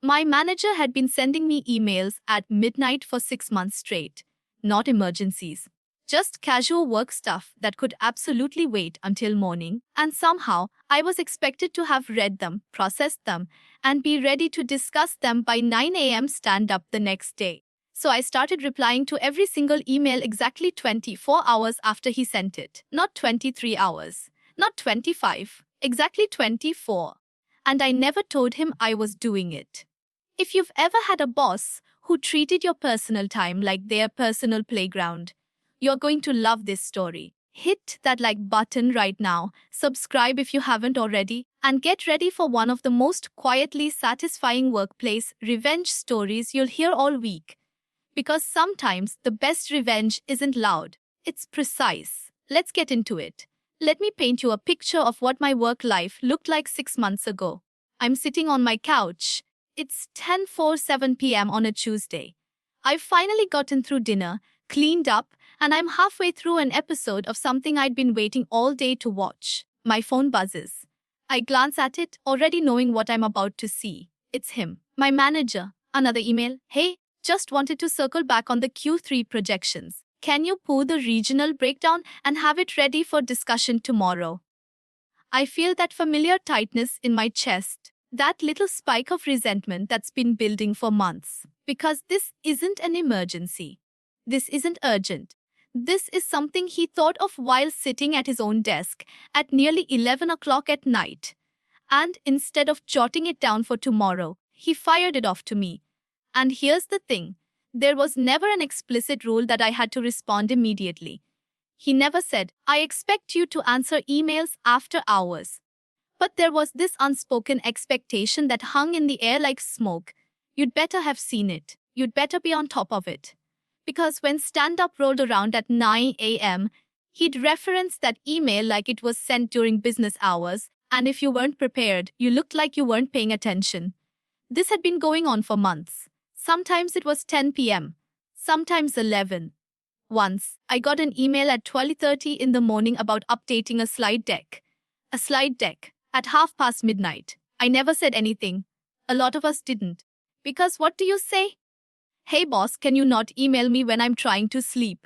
My manager had been sending me emails at midnight for 6 months straight. Not emergencies. Just casual work stuff that could absolutely wait until morning, and somehow I was expected to have read them, processed them, and be ready to discuss them by 9 a.m. stand up the next day. So I started replying to every single email exactly 24 hours after he sent it. Not 23 hours. Not 25. Exactly 24. And I never told him I was doing it. If you've ever had a boss who treated your personal time like their personal playground, you're going to love this story. Hit that like button right now, subscribe if you haven't already, and get ready for one of the most quietly satisfying workplace revenge stories you'll hear all week. Because sometimes the best revenge isn't loud, it's precise. Let's get into it. Let me paint you a picture of what my work life looked like 6 months ago. I'm sitting on my couch. It's 10:47 p.m. on a Tuesday. I've finally gotten through dinner, cleaned up, and I'm halfway through an episode of something I'd been waiting all day to watch. My phone buzzes. I glance at it, already knowing what I'm about to see. It's him, my manager. Another email. Hey, just wanted to circle back on the Q3 projections. Can you pull the regional breakdown and have it ready for discussion tomorrow? I feel that familiar tightness in my chest, that little spike of resentment that's been building for months. Because this isn't an emergency. This isn't urgent. This is something he thought of while sitting at his own desk at nearly 11 o'clock at night. And instead of jotting it down for tomorrow, he fired it off to me. And here's the thing. There was never an explicit rule that I had to respond immediately. He never said, I expect you to answer emails after hours. But there was this unspoken expectation that hung in the air like smoke. You'd better have seen it. You'd better be on top of it. Because when stand-up rolled around at 9 a.m., he'd reference that email like it was sent during business hours, and if you weren't prepared, you looked like you weren't paying attention. This had been going on for months. Sometimes it was 10 p.m., sometimes 11. Once, I got an email at 12:30 in the morning about updating a slide deck. A slide deck, at midnight. I never said anything. A lot of us didn't. Because what do you say? Hey boss, can you not email me when I'm trying to sleep?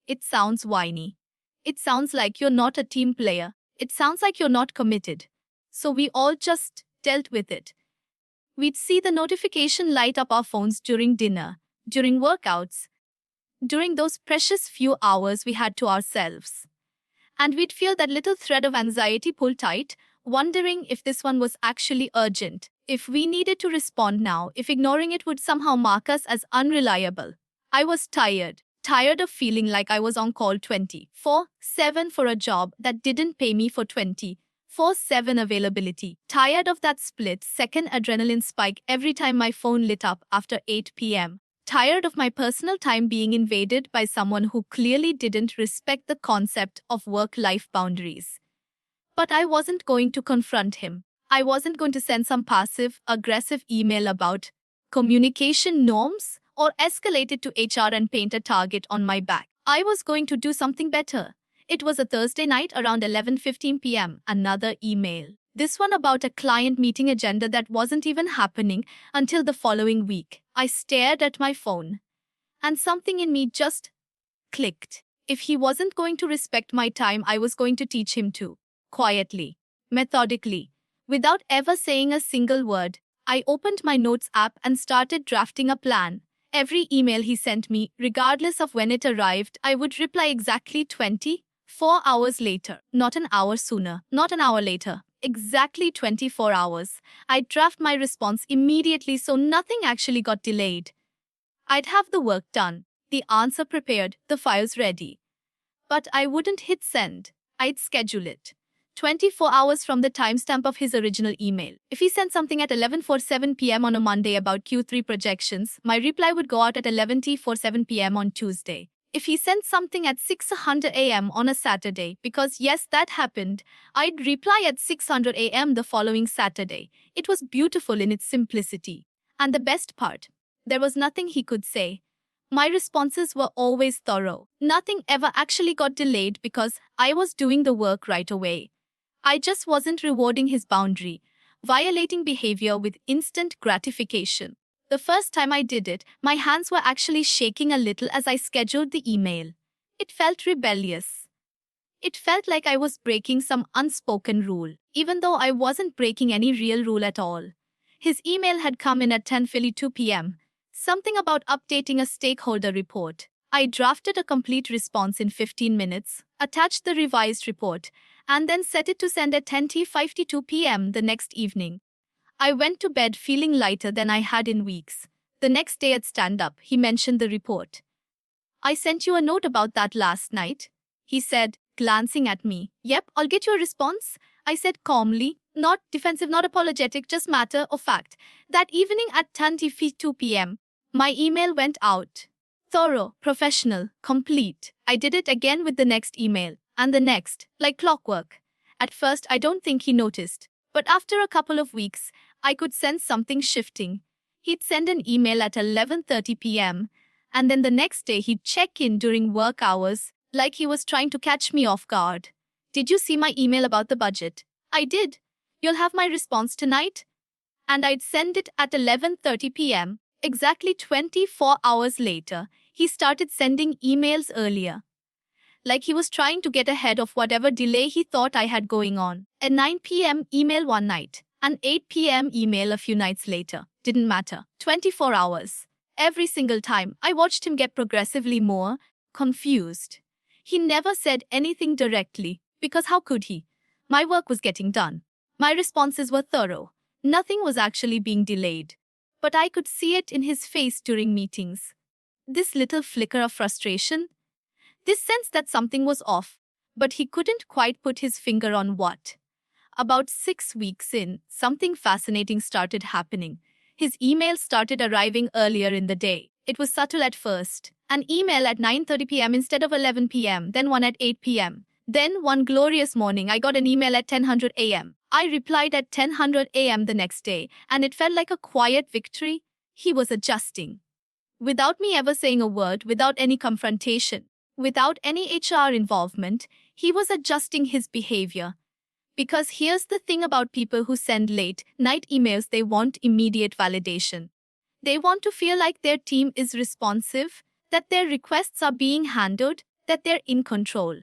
It sounds whiny. It sounds like you're not a team player. It sounds like you're not committed. So we all just dealt with it. We'd see the notification light up our phones during dinner, during workouts, during those precious few hours we had to ourselves. And we'd feel that little thread of anxiety pull tight, wondering if this one was actually urgent, if we needed to respond now, if ignoring it would somehow mark us as unreliable. I was tired of feeling like I was on call 24/7 for a job that didn't pay me for 24/7 availability. Tired of that split-second adrenaline spike every time my phone lit up after 8 p.m. Tired of my personal time being invaded by someone who clearly didn't respect the concept of work-life boundaries. But I wasn't going to confront him. I wasn't going to send some passive-aggressive email about communication norms or escalate it to HR and paint a target on my back. I was going to do something better. It was a Thursday night around 11:15 p.m. Another email. This one about a client meeting agenda that wasn't even happening until the following week. I stared at my phone, and something in me just clicked. If he wasn't going to respect my time, I was going to teach him to. Quietly, methodically, without ever saying a single word, I opened my notes app and started drafting a plan. Every email he sent me, regardless of when it arrived, I would reply exactly 24 hours later. Not an hour sooner, not an hour later. Exactly 24 hours. I'd draft my response immediately so nothing actually got delayed. I'd have the work done, the answer prepared, the files ready. But I wouldn't hit send. I'd schedule it. 24 hours from the timestamp of his original email. If he sent something at 11:47 p.m. on a Monday about Q3 projections, my reply would go out at 11:47 p.m. on Tuesday. If he sent something at 6:00 a.m. on a Saturday, because yes, that happened, I'd reply at 6:00 a.m. the following Saturday. It was beautiful in its simplicity. And the best part, there was nothing he could say. My responses were always thorough. Nothing ever actually got delayed because I was doing the work right away. I just wasn't rewarding his boundary. violating behavior with instant gratification. The first time I did it, my hands were actually shaking a little as I scheduled the email. It felt rebellious. It felt like I was breaking some unspoken rule, even though I wasn't breaking any real rule at all. His email had come in at 10:52 p.m. Something about updating a stakeholder report. I drafted a complete response in 15 minutes, attached the revised report, and then set it to send at 10:52 p.m. the next evening. I went to bed feeling lighter than I had in weeks. The next day at stand-up, he mentioned the report. "I sent you a note about that last night," he said, glancing at me. "Yep, I'll get you a response," I said calmly, not defensive, not apologetic, just matter of fact. That evening at 10:52 p.m., my email went out. Thorough, professional, complete. I did it again with the next email, and the next, like clockwork. At first, I don't think he noticed, but after a couple of weeks, I could sense something shifting. He'd send an email at 11:30 p.m., and then the next day he'd check in during work hours, like he was trying to catch me off guard. "Did you see my email about the budget?" "I did. You'll have my response tonight?" And I'd send it at 11:30 p.m. Exactly 24 hours later, he started sending emails earlier. Like he was trying to get ahead of whatever delay he thought I had going on. A 9 p.m. email one night, an 8 p.m. email a few nights later. Didn't matter. 24 hours. Every single time, I watched him get progressively more confused. He never said anything directly, because how could he? My work was getting done. My responses were thorough. Nothing was actually being delayed. But I could see it in his face during meetings. This little flicker of frustration, this sense that something was off, but he couldn't quite put his finger on what. About 6 weeks in, something fascinating started happening. His emails started arriving earlier in the day. It was subtle at first. An email at 9:30 p.m. instead of 11 p.m., then one at 8 p.m. Then one glorious morning, I got an email at 10:00 a.m. I replied at 10:00 a.m. the next day, and it felt like a quiet victory. He was adjusting. Without me ever saying a word, without any confrontation, without any HR involvement, he was adjusting his behavior. Because here's the thing about people who send late night emails, they want immediate validation. They want to feel like their team is responsive, that their requests are being handled, that they're in control.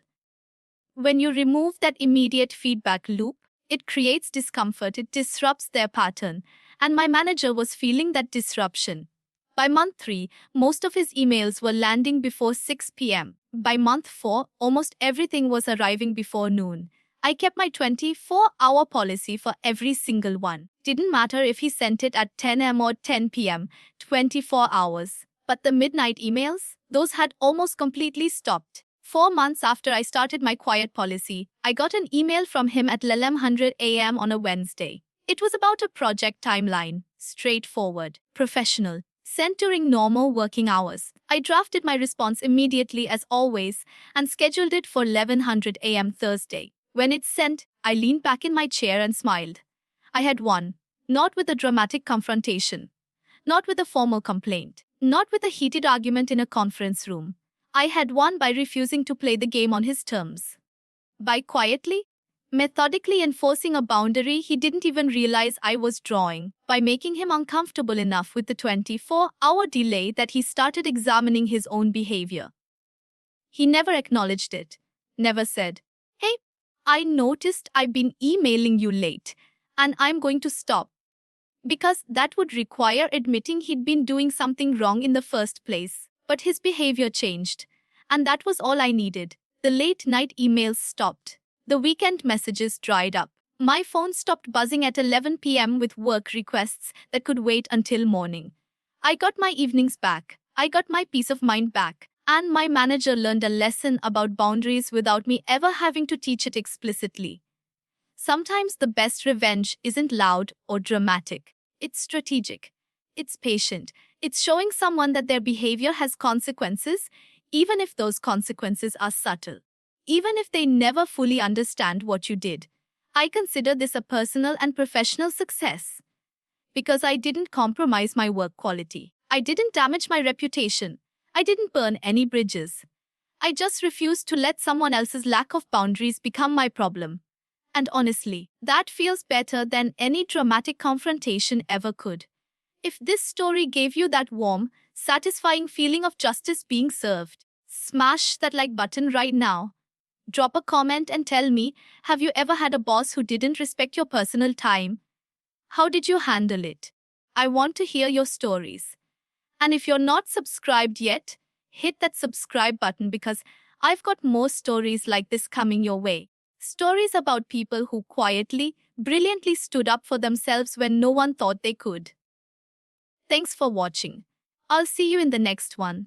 When you remove that immediate feedback loop, it creates discomfort, it disrupts their pattern, and my manager was feeling that disruption. By month 3, most of his emails were landing before 6 p.m. By month 4, almost everything was arriving before noon. I kept my 24-hour policy for every single one. Didn't matter if he sent it at 10 a.m. or 10 p.m., 24 hours. But the midnight emails, those had almost completely stopped. 4 months after I started my quiet policy, I got an email from him at 11:00 a.m. on a Wednesday. It was about a project timeline, straightforward, professional, sent during normal working hours. I drafted my response immediately as always and scheduled it for 11:00 a.m. Thursday. When it's sent, I leaned back in my chair and smiled. I had won, not with a dramatic confrontation, not with a formal complaint, not with a heated argument in a conference room. I had won by refusing to play the game on his terms. By quietly, methodically enforcing a boundary he didn't even realize I was drawing, by making him uncomfortable enough with the 24-hour delay that he started examining his own behavior. He never acknowledged it, never said, "Hey, I noticed I've been emailing you late, and I'm going to stop." Because that would require admitting he'd been doing something wrong in the first place. But his behavior changed, and that was all I needed. The late-night emails stopped. The weekend messages dried up. My phone stopped buzzing at 11 p.m. with work requests that could wait until morning. I got my evenings back. I got my peace of mind back. And my manager learned a lesson about boundaries without me ever having to teach it explicitly. Sometimes the best revenge isn't loud or dramatic. It's strategic. It's patient. It's showing someone that their behavior has consequences, even if those consequences are subtle. Even if they never fully understand what you did. I consider this a personal and professional success. Because I didn't compromise my work quality. I didn't damage my reputation. I didn't burn any bridges. I just refused to let someone else's lack of boundaries become my problem. And honestly, that feels better than any dramatic confrontation ever could. If this story gave you that warm, satisfying feeling of justice being served, smash that like button right now. Drop a comment and tell me, have you ever had a boss who didn't respect your personal time? How did you handle it? I want to hear your stories. And if you're not subscribed yet, hit that subscribe button because I've got more stories like this coming your way. Stories about people who quietly, brilliantly stood up for themselves when no one thought they could. Thanks for watching. I'll see you in the next one.